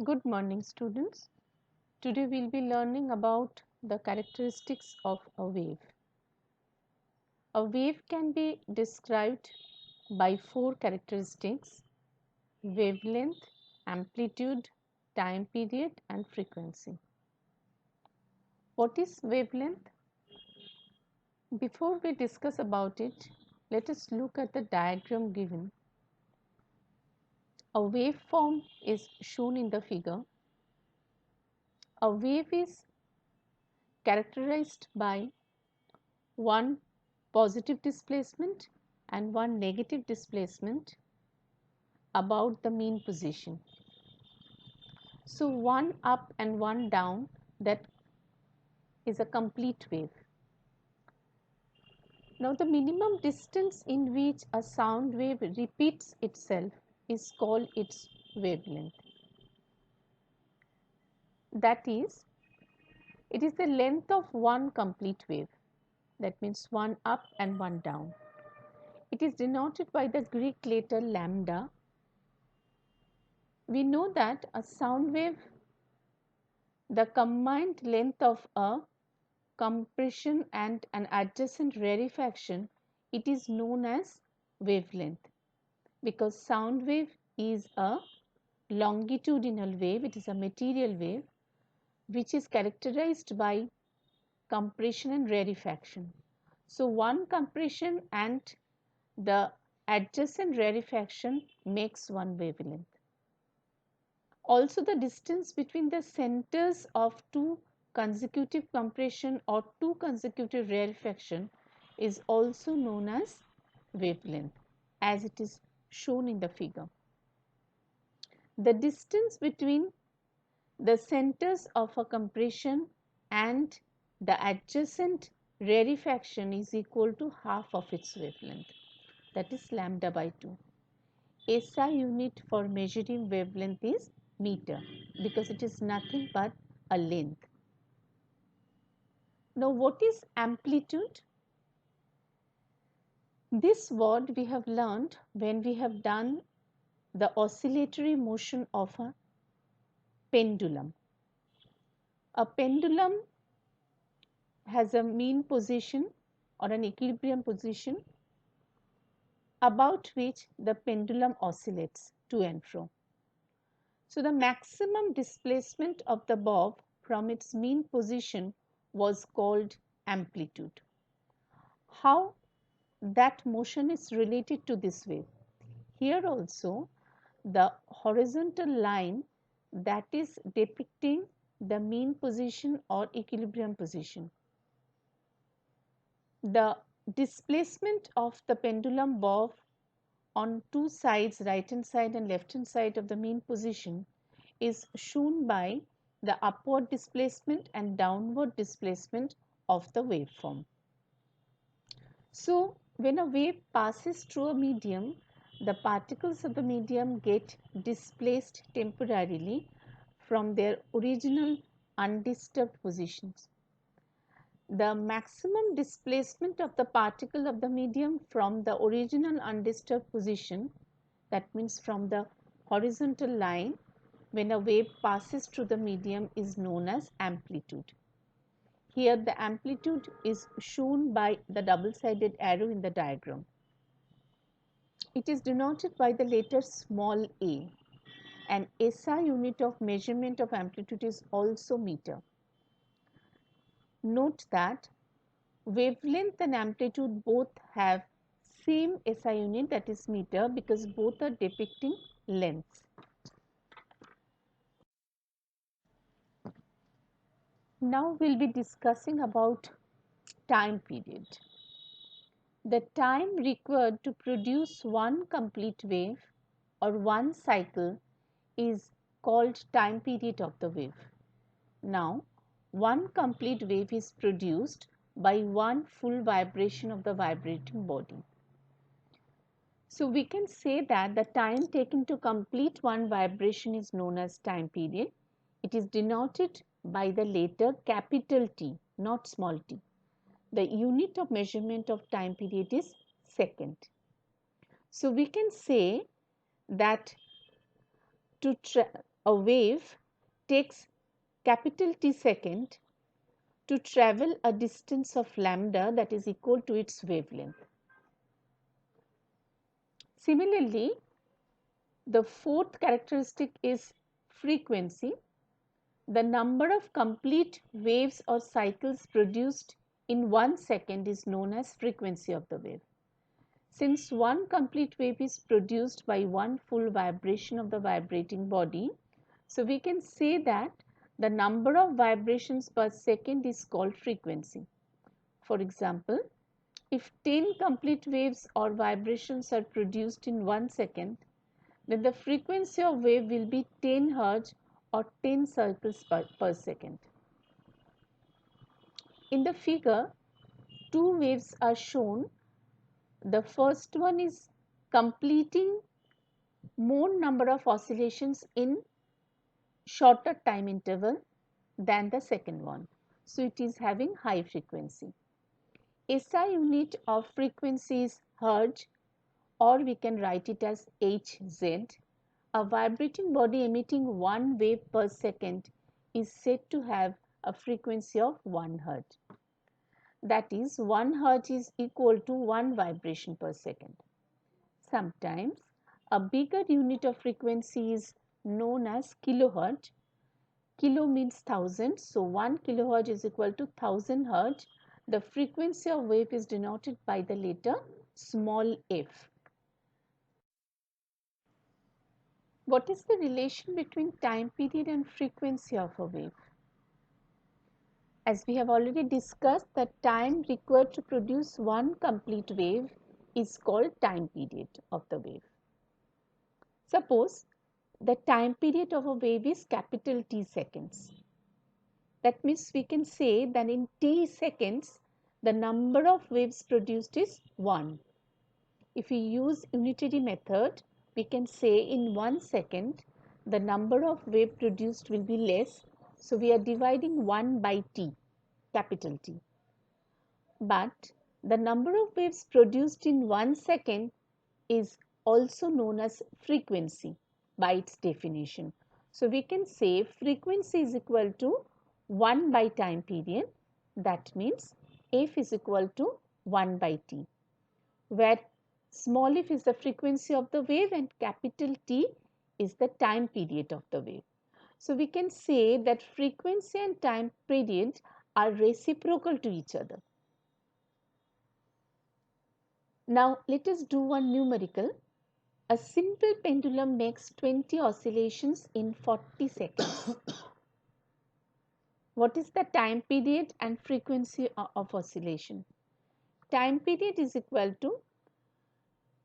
Good morning, students. Today we'll be learning about the characteristics of a wave. A wave can be described by four characteristics: wavelength, amplitude, time period, and frequency. What is wavelength? Before we discuss about it, let us look at the diagram given. A waveform is shown in the figure. A wave is characterized by one positive displacement and one negative displacement about the mean position. So one up and one down, that is a complete wave. Now the minimum distance in which a sound wave repeats itself is called its wavelength. That is, it is the length of one complete wave. That means one up and one down. It is denoted by the Greek letter lambda. We know that a sound wave, the combined length of a compression and an adjacent rarefaction, it is known as wavelength, because sound wave is a longitudinal wave, it is a material wave which is characterized by compression and rarefaction. So one compression and the adjacent rarefaction makes one wavelength. Also, the distance between the centers of two consecutive compression or two consecutive rarefaction is also known as wavelength, as it is shown in the figure. The distance between the centers of a compression and the adjacent rarefaction is equal to half of its wavelength, that is lambda by 2. SI unit for measuring wavelength is meter, because it is nothing but a length. Now, what is amplitude? This word we have learned when we have done the oscillatory motion of a pendulum. A pendulum has a mean position or an equilibrium position about which the pendulum oscillates to and fro. So the maximum displacement of the bob from its mean position was called amplitude. How that motion is related to this wave? Here also, the horizontal line that is depicting the mean position or equilibrium position. The displacement of the pendulum bob on two sides, right hand side and left hand side of the mean position, is shown by the upward displacement and downward displacement of the waveform. So, when a wave passes through a medium, the particles of the medium get displaced temporarily from their original undisturbed positions. The maximum displacement of the particle of the medium from the original undisturbed position, that means from the horizontal line, when a wave passes through the medium, is known as amplitude. Here the amplitude is shown by the double-sided arrow in the diagram. It is denoted by the letter small a, and SI unit of measurement of amplitude is also meter. Note that wavelength and amplitude both have same SI unit, that is meter, because both are depicting lengths. Now we will be discussing about time period. The time required to produce one complete wave or one cycle is called time period of the wave. Now, one complete wave is produced by one full vibration of the vibrating body. So, we can say that the time taken to complete one vibration is known as time period. It is denoted by the letter capital T, not small t. The unit of measurement of time period is second. So, we can say that a wave takes capital T second to travel a distance of lambda that is equal to its wavelength. Similarly, the fourth characteristic is frequency. The number of complete waves or cycles produced in 1 second is known as frequency of the wave. Since one complete wave is produced by one full vibration of the vibrating body, so we can say that the number of vibrations per second is called frequency. For example, if 10 complete waves or vibrations are produced in 1 second, then the frequency of wave will be 10 Hz or 10 cycles per second. In the figure, two waves are shown. The first one is completing more number of oscillations in shorter time interval than the second one. So it is having high frequency. SI unit of frequency is Hertz, or we can write it as Hz. A vibrating body emitting one wave per second is said to have a frequency of 1 Hz. That is, 1 Hz is equal to 1 vibration per second. Sometimes a bigger unit of frequency is known as kilohertz. Kilo means thousand, so 1 kilohertz is equal to 1000 Hz. The frequency of wave is denoted by the letter small f. What is the relation between time period and frequency of a wave? As we have already discussed, the time required to produce one complete wave is called time period of the wave. Suppose the time period of a wave is capital T seconds. That means we can say that in T seconds, the number of waves produced is 1. If we use unitary method, we can say in 1 second, the number of wave produced will be less. So we are dividing 1 by T, capital T. But the number of waves produced in 1 second is also known as frequency by its definition. So we can say frequency is equal to 1 by time period. That means f is equal to 1 by t, where small f is the frequency of the wave and capital T is the time period of the wave. So we can say that frequency and time period are reciprocal to each other. Now let us do one numerical. A simple pendulum makes 20 oscillations in 40 seconds. What is the time period and frequency of oscillation? Time period is equal to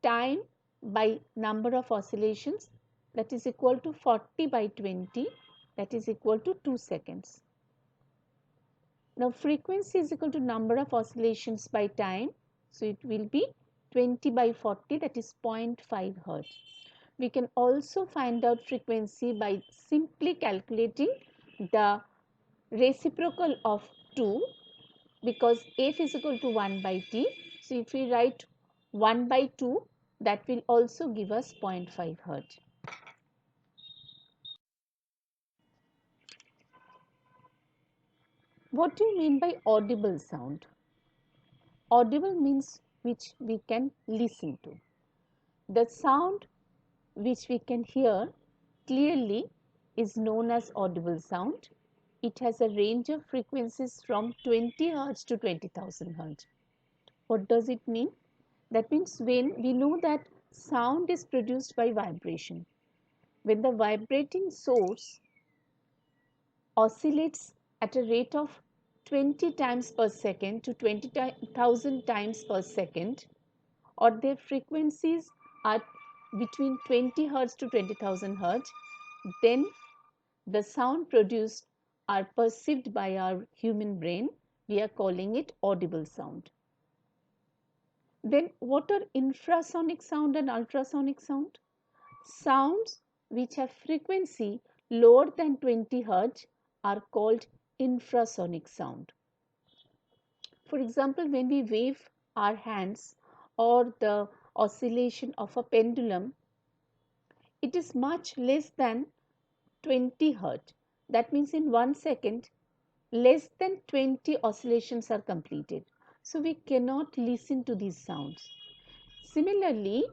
time by number of oscillations, that is equal to 40 by 20, that is equal to 2 seconds. Now frequency is equal to number of oscillations by time, so it will be 20 by 40, that is 0.5 Hz. We can also find out frequency by simply calculating the reciprocal of 2, because f is equal to 1 by t. So if we write 1 by 2, that will also give us 0.5 Hz. What do you mean by audible sound? Audible means which we can listen to. The sound which we can hear clearly is known as audible sound. It has a range of frequencies from 20 Hz to 20,000 Hz. What does it mean? That means when we know that sound is produced by vibration. When the vibrating source oscillates at a rate of 20 times per second to 20,000 times per second, or their frequencies are between 20 Hz to 20,000 Hz, then the sound produced are perceived by our human brain. We are calling it audible sound. Then what are infrasonic sound and ultrasonic sound? Sounds which have frequency lower than 20 Hz are called infrasonic sound. For example, when we wave our hands or the oscillation of a pendulum, it is much less than 20 hertz. That means in 1 second, less than 20 oscillations are completed. So we cannot listen to these sounds. Similarly,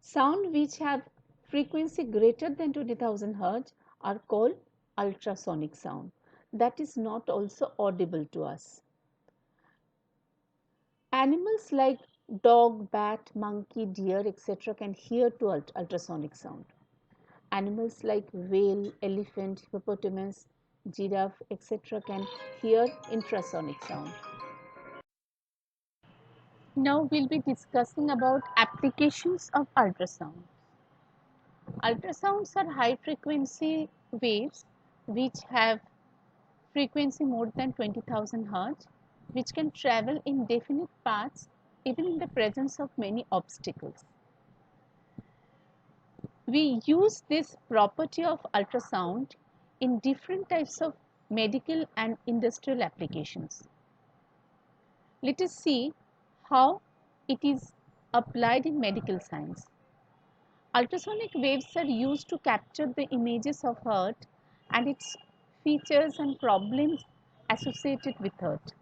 sound which have frequency greater than 20,000 hertz are called ultrasonic sound. That is not also audible to us. Animals like dog, bat, monkey, deer, etc. can hear to ultrasonic sound. Animals like whale, elephant, hippopotamus, giraffe, etc. can hear infrasonic sound. Now we'll be discussing about applications of ultrasound. Ultrasounds are high frequency waves which have frequency more than 20,000 hertz, which can travel in definite paths even in the presence of many obstacles. We use this property of ultrasound in different types of medical and industrial applications. Let us see how it is applied in medical science. Ultrasonic waves are used to capture the images of Earth and its features and problems associated with Earth.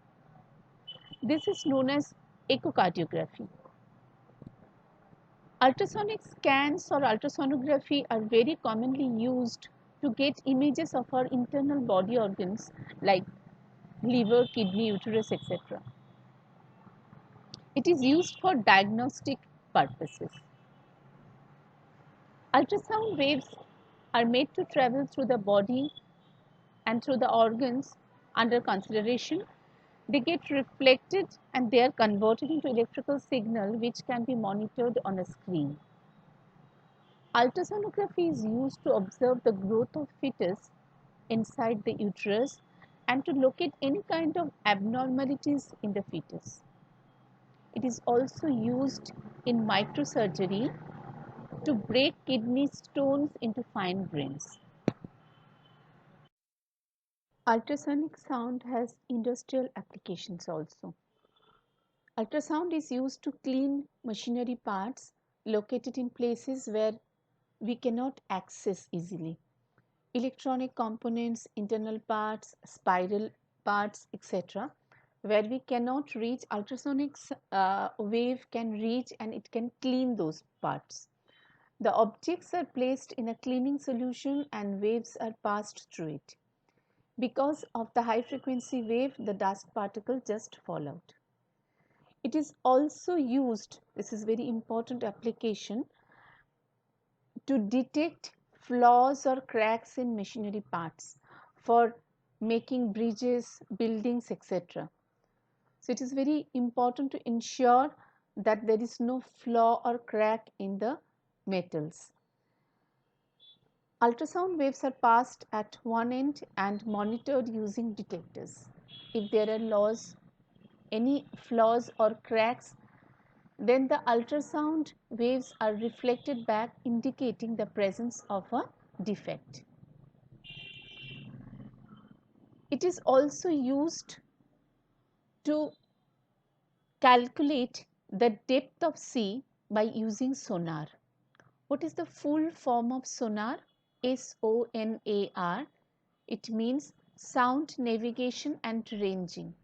This is known as echocardiography. Ultrasonic scans or ultrasonography are very commonly used to get images of our internal body organs like liver, kidney, uterus, etc. It is used for diagnostic purposes. Ultrasound waves are made to travel through the body and through the organs under consideration. They get reflected and they are converted into electrical signal which can be monitored on a screen. Ultrasonography is used to observe the growth of fetus inside the uterus and to locate any kind of abnormalities in the fetus. It is also used in microsurgery to break kidney stones into fine grains. Ultrasonic sound has industrial applications also. Ultrasound is used to clean machinery parts located in places where we cannot access easily. Electronic components, internal parts, spiral parts, etc., where we cannot reach, ultrasonic wave can reach and it can clean those parts. The objects are placed in a cleaning solution and waves are passed through it. Because of the high frequency wave, the dust particle just fall out. It is also used, this is very important application, to detect flaws or cracks in machinery parts for making bridges, buildings, etc. So it is very important to ensure that there is no flaw or crack in the metals. Ultrasound waves are passed at one end and monitored using detectors. If there are any flaws or cracks, then the ultrasound waves are reflected back, indicating the presence of a defect. It is also used to calculate the depth of sea by using sonar. What is the full form of sonar? SONAR. It means sound navigation and ranging.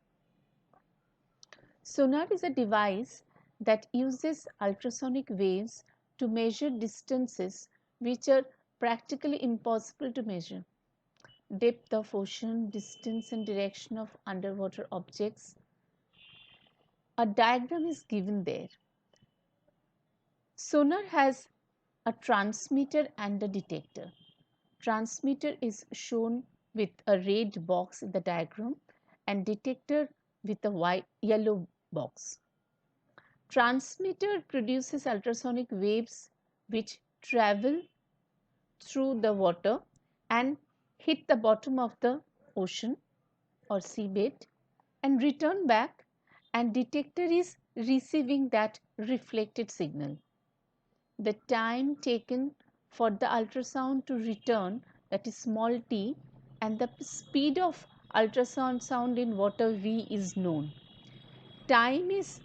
Sonar is a device that uses ultrasonic waves to measure distances which are practically impossible to measure. Depth of ocean, distance and direction of underwater objects. A diagram is given there. Sonar has a transmitter and a detector. Transmitter is shown with a red box in the diagram and detector with a yellow box. Transmitter produces ultrasonic waves which travel through the water and hit the bottom of the ocean or seabed and return back, and detector is receiving that reflected signal. The time taken for the ultrasound to return, that is small t, and the speed of ultrasound sound in water v is known. Time is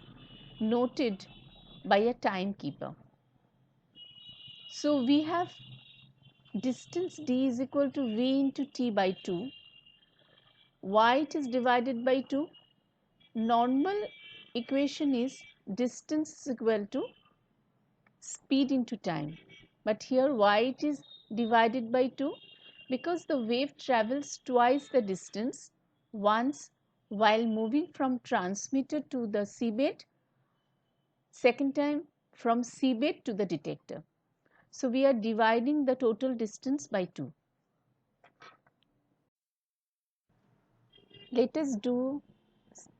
noted by a timekeeper. So we have distance d is equal to v into t by 2. Why it is divided by 2? Normal equation is distance is equal to speed into time, but here why it is divided by 2? Because the wave travels twice the distance, once while moving from transmitter to the seabed, second time from seabed to the detector. So we are dividing the total distance by 2. Let us do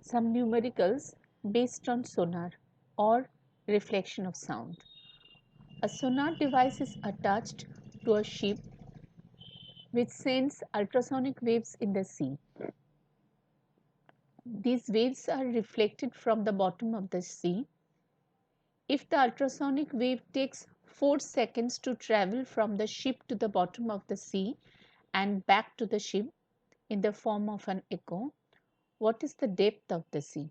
some numericals based on sonar or reflection of sound. A sonar device is attached to a ship which sends ultrasonic waves in the sea. These waves are reflected from the bottom of the sea. If the ultrasonic wave takes 4 seconds to travel from the ship to the bottom of the sea and back to the ship in the form of an echo, what is the depth of the sea?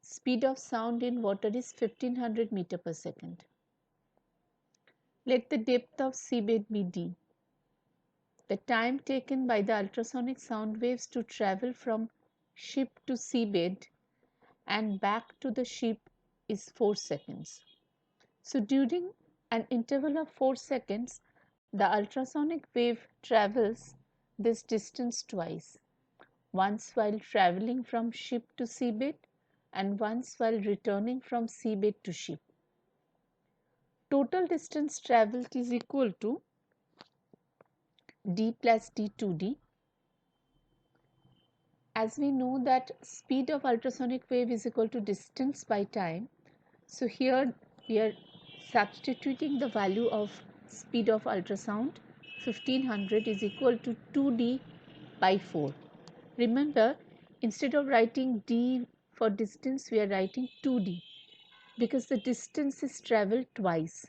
Speed of sound in water is 1500 meter per second. Let the depth of seabed be d. The time taken by the ultrasonic sound waves to travel from ship to seabed and back to the ship is 4 seconds. So during an interval of 4 seconds, the ultrasonic wave travels this distance twice, once while traveling from ship to seabed and once while returning from seabed to ship. Total distance travelled is equal to d plus d2d. As we know that speed of ultrasonic wave is equal to distance by time, so here we are substituting the value of speed of ultrasound 1500 is equal to 2d by 4. Remember, instead of writing d for distance, we are writing 2d because the distance is travelled twice.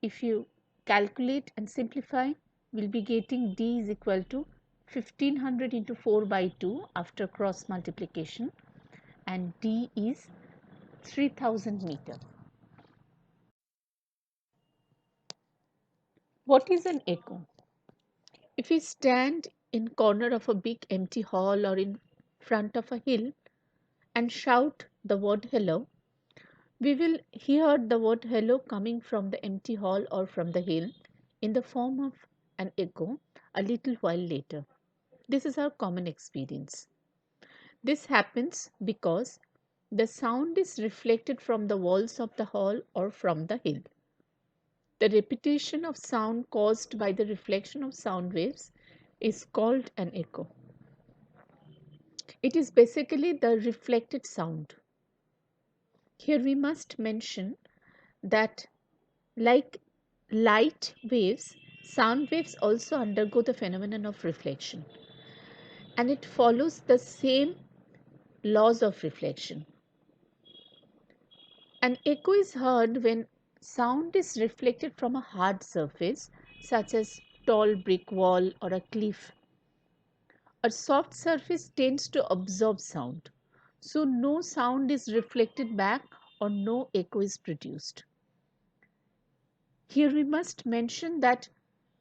If you calculate and simplify, we'll be getting d is equal to 1500 into 4 by 2 after cross multiplication, and d is 3000 meter. What is an echo? If we stand in corner of a big empty hall or in front of a hill and shout the word hello, we will hear the word hello coming from the empty hall or from the hill in the form of an echo a little while later. This is our common experience. This happens because the sound is reflected from the walls of the hall or from the hill. The repetition of sound caused by the reflection of sound waves is called an echo. It is basically the reflected sound. Here we must mention that, like light waves, sound waves also undergo the phenomenon of reflection, and it follows the same laws of reflection. An echo is heard when sound is reflected from a hard surface such as tall brick wall or a cliff. A soft surface tends to absorb sound, so no sound is reflected back or no echo is produced. Here we must mention that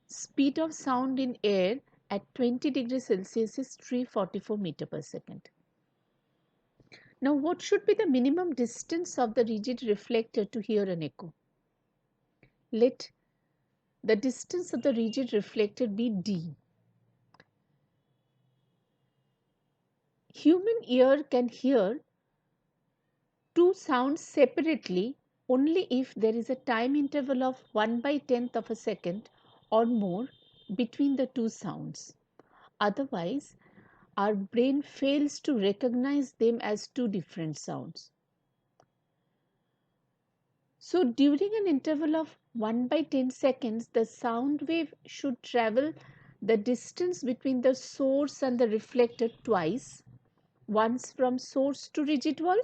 speed of sound in air at 20 degrees Celsius is 344 meter per second. Now, what should be the minimum distance of the rigid reflector to hear an echo? Let the distance of the rigid reflector be d. Human ear can hear two sounds separately only if there is a time interval of 1/10th of a second or more between the two sounds. Otherwise, our brain fails to recognize them as two different sounds. So, during an interval of 1/10 seconds, the sound wave should travel the distance between the source and the reflector twice, once from source to rigid wall,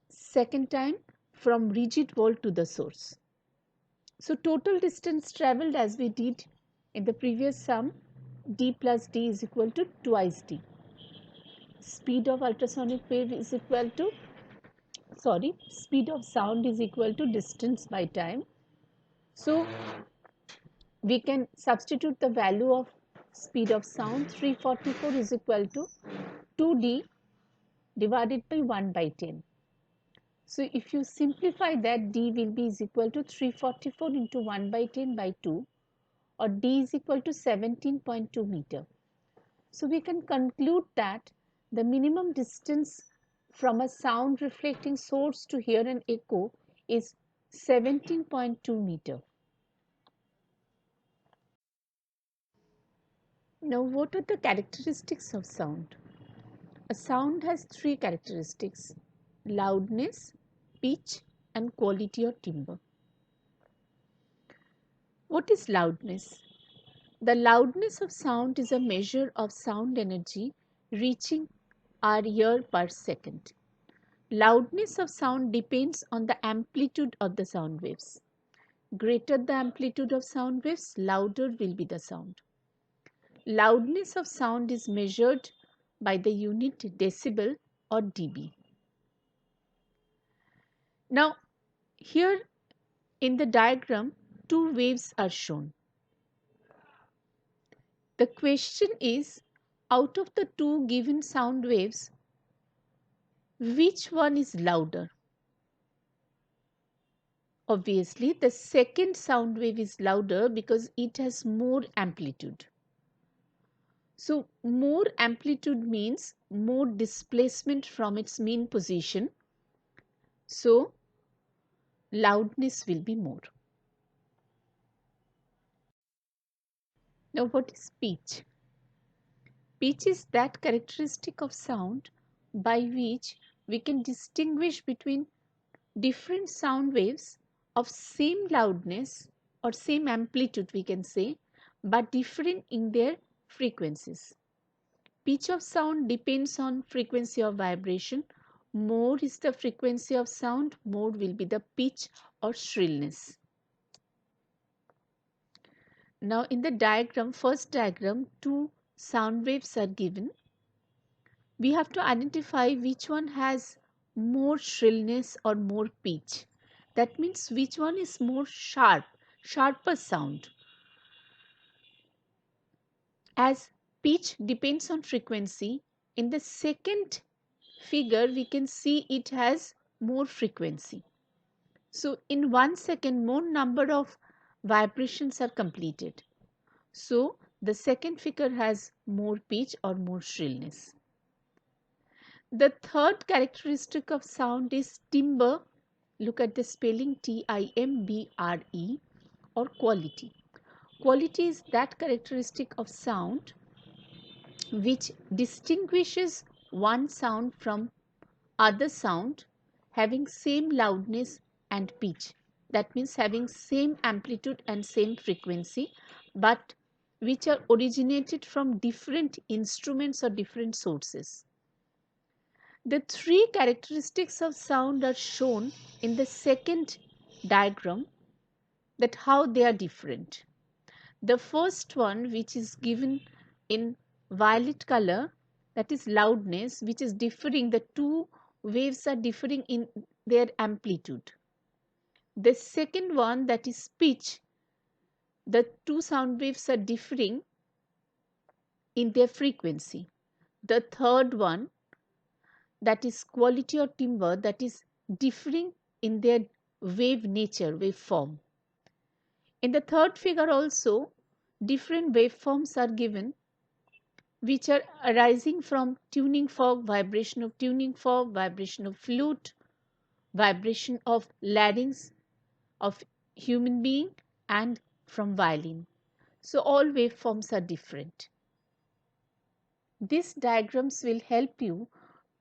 second time from rigid wall to the source. So total distance travelled, as we did in the previous sum, d plus d is equal to twice d. Speed of ultrasonic wave is equal to, speed of sound is equal to distance by time. So we can substitute the value of speed of sound. 344 is equal to 2d divided by 1 by 10. So if you simplify that, d will be is equal to 344 into 1 by 10 by 2, or d is equal to 17.2 meter. So we can conclude that the minimum distance from a sound reflecting source to hear an echo is 17.2 meter. Now, what are the characteristics of sound? A sound has three characteristics: loudness, pitch, and quality or timbre. What is loudness? The loudness of sound is a measure of sound energy reaching our ear per second. Loudness of sound depends on the amplitude of the sound waves. Greater the amplitude of sound waves, louder will be the sound. Loudness of sound is measured by the unit decibel or dB. Now, here in the diagram, two waves are shown. The question is, out of the two given sound waves, which one is louder? Obviously, the second sound wave is louder because it has more amplitude. So, more amplitude means more displacement from its mean position. So, loudness will be more. Now, what is pitch? Pitch is that characteristic of sound by which we can distinguish between different sound waves of same loudness or same amplitude, we can say, but different in their frequencies. Pitch of sound depends on frequency of vibration. More is the frequency of sound, more will be the pitch or shrillness. Now in the diagram, first diagram, two sound waves are given. We have to identify which one has more shrillness or more pitch. That means which one is more sharper sound. As pitch depends on frequency, in the second figure we can see it has more frequency. So in 1 second more number of vibrations are completed. So the second figure has more pitch or more shrillness. The third characteristic of sound is timbre. Look at the spelling, Timbre, or quality. Quality is that characteristic of sound which distinguishes one sound from other sound having same loudness and pitch. That means having same amplitude and same frequency, but which are originated from different instruments or different sources. The three characteristics of sound are shown in the second diagram, that how they are different. The first one, which is given in violet color, that is loudness, which is differing, the two waves are differing in their amplitude. The second one, that is pitch, the two sound waves are differing in their frequency. The third one, that is quality or timbre, that is differing in their wave nature, waveform. In the third figure also, different waveforms are given which are arising from tuning fork, vibration of tuning fork, vibration of flute, vibration of larynx of human being, and from violin. So all waveforms are different. These diagrams will help you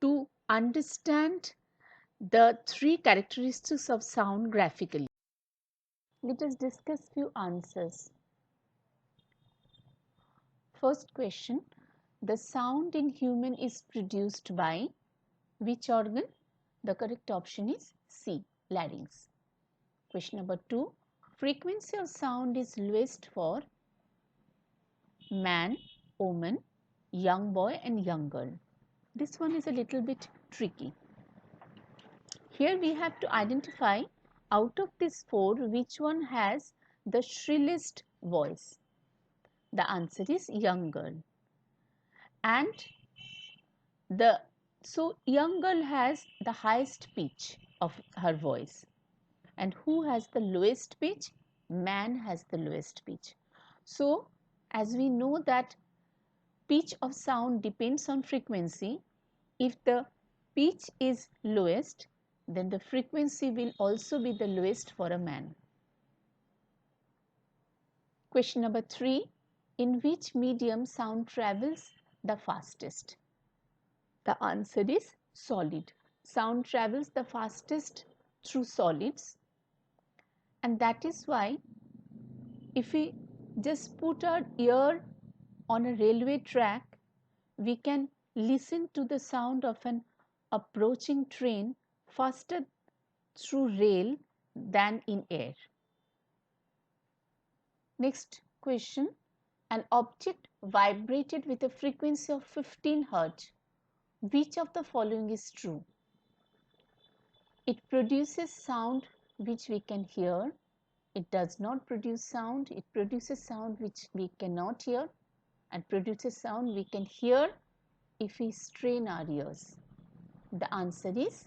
to understand the three characteristics of sound graphically. Let us discuss few answers. First question, the sound in human is produced by which organ? The correct option is C, larynx. Question number 2, frequency of sound is lowest for man, woman, young boy and young girl. This one is a little bit tricky. Here we have to identify out of these four which one has the shrillest voice? The answer is young girl. And so young girl has the highest pitch of her voice. And who has the lowest pitch? Man has the lowest pitch. So as we know that pitch of sound depends on frequency, if the pitch is lowest, then the frequency will also be the lowest for a man. Question number 3. In which medium sound travels the fastest? The answer is solid. Sound travels the fastest through solids, and that is why if we just put our ear on a railway track, we can listen to the sound of an approaching train faster through rail than in air. Next question. An object vibrated with a frequency of 15 Hz. Which of the following is true? It produces sound which we can hear. It does not produce sound. It produces sound which we cannot hear, and produces sound we can hear if we strain our ears. The answer is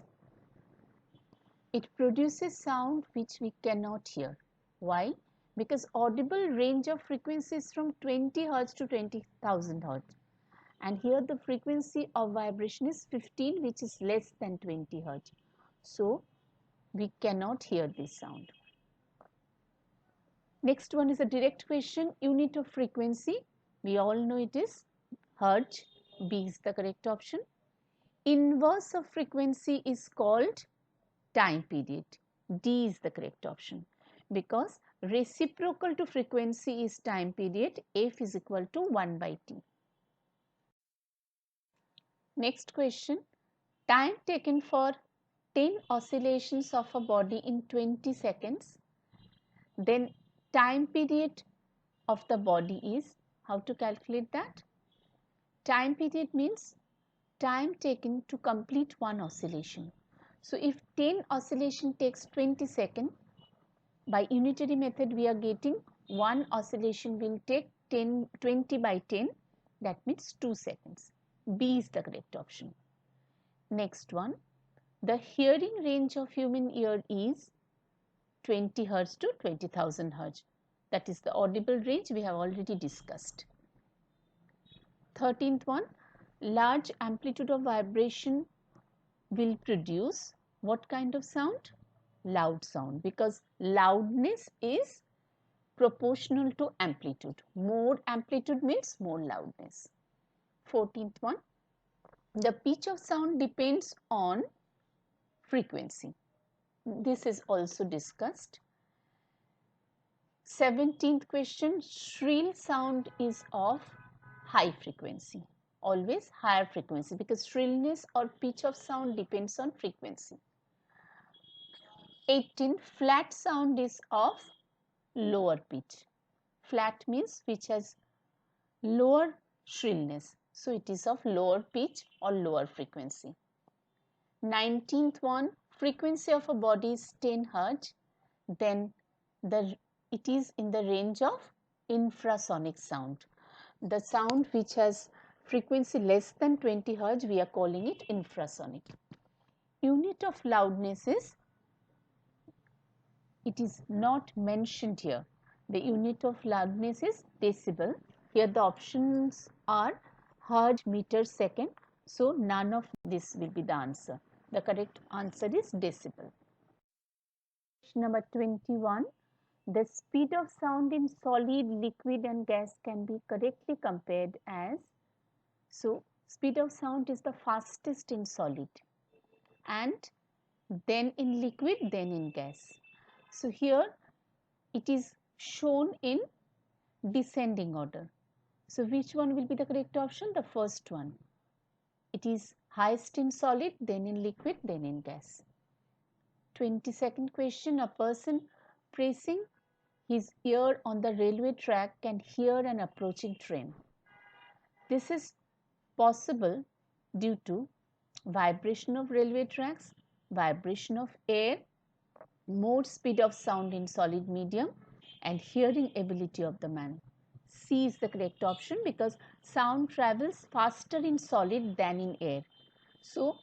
it produces sound which we cannot hear. Why? Because audible range of frequencies from 20 Hz to 20,000 Hz. And here the frequency of vibration is 15, which is less than 20 Hz. So we cannot hear this sound. Next one is a direct question. Unit of frequency. We all know it is Hertz. B is the correct option. Inverse of frequency is called time period. D is the correct option, because reciprocal to frequency is time period. F is equal to 1 by T. Next question. Time taken for 10 oscillations of a body in 20 seconds. Then time period of the body is, how to calculate that? Time period means time taken to complete one oscillation. So if 10 oscillation takes 20 seconds, by unitary method we are getting one oscillation will take 20 by 10, that means 2 seconds. B is the correct option. Next one, the hearing range of human ear is 20 Hz to 20,000 Hz. That is the audible range we have already discussed. 13th one, large amplitude of vibration will produce what kind of sound? Loud sound, because loudness is proportional to amplitude. More amplitude means more loudness. 14th one, the pitch of sound depends on frequency. This is also discussed. 17th question, shrill sound is of high frequency. Always higher frequency, because shrillness or pitch of sound depends on frequency. 18, flat sound is of lower pitch. Flat means which has lower shrillness. So it is of lower pitch or lower frequency. 19th one, frequency of a body is 10 Hz. Then it is in the range of infrasonic sound. The sound which has frequency less than 20 Hz, we are calling it infrasonic. Unit of loudness is, it is not mentioned here. The unit of loudness is decibel. Here the options are Hertz, meter, second. So none of this will be the answer. The correct answer is decibel. Question number 21. The speed of sound in solid, liquid and gas can be correctly compared as, so speed of sound is the fastest in solid, and then in liquid, then in gas. So here it is shown in descending order. So which one will be the correct option? The first one. It is highest in solid, then in liquid, then in gas. 22nd question. A person pressing his ear on the railway track can hear an approaching train. This is possible due to vibration of railway tracks, vibration of air, more speed of sound in solid medium, and hearing ability of the man. C is the correct option because sound travels faster in solid than in air. So,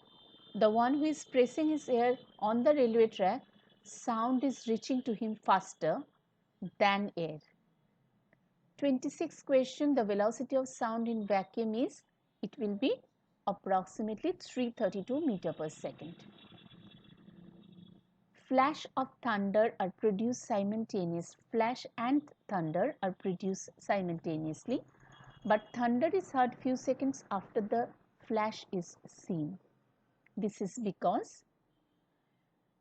the one who is pressing his ear on the railway track, sound is reaching to him faster than air. 26th question, the velocity of sound in vacuum is, it will be approximately 332 meter per second. Flash of thunder are produced simultaneously. Flash and thunder are produced simultaneously, but thunder is heard few seconds after the flash is seen. This is because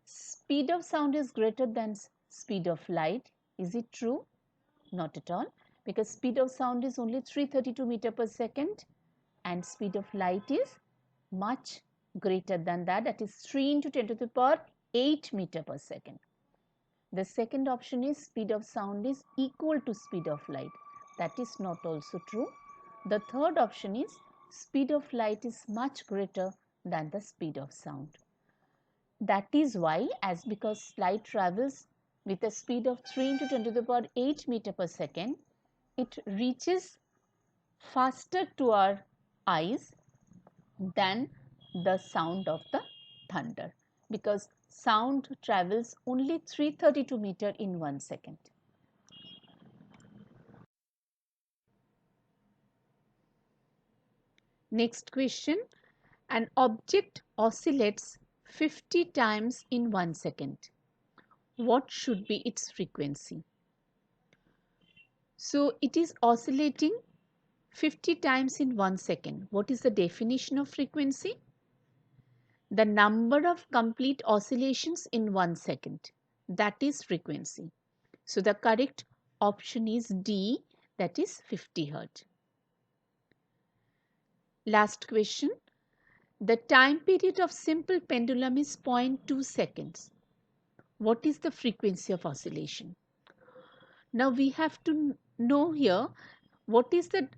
speed of sound is greater than speed of light. Is it true? Not at all, because speed of sound is only 332 meter per second and speed of light is much greater than that, that is 3 into 10 to the power 8 meter per second. The second option is speed of sound is equal to speed of light. That is not also true. The third option is speed of light is much greater than the speed of sound. That is why, as because light travels with a speed of 3 into 10 to the power 8 meter per second, it reaches faster to our eyes than the sound of the thunder, because sound travels only 332 meter in 1 second. Next question, an object oscillates 50 times in 1 second. What should be its frequency? So it is oscillating 50 times in 1 second. What is the definition of frequency? The number of complete oscillations in 1 second. That is frequency. So the correct option is D, that is 50 Hz. Last question. The time period of simple pendulum is 0.2 seconds. What is the frequency of oscillation? Now we have to know here what is the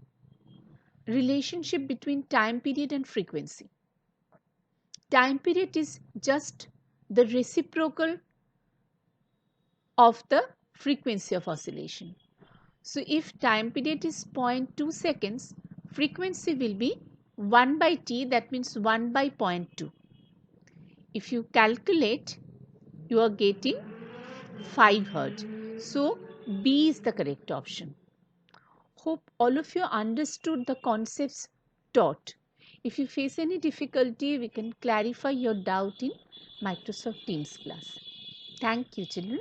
relationship between time period and frequency. Time period is just the reciprocal of the frequency of oscillation. So if time period is 0.2 seconds, frequency will be 1 by t, that means 1 by 0.2. If you calculate, you are getting 5 Hz. So B is the correct option. Hope all of you understood the concepts taught. If you face any difficulty, we can clarify your doubt in Microsoft Teams class. Thank you, children.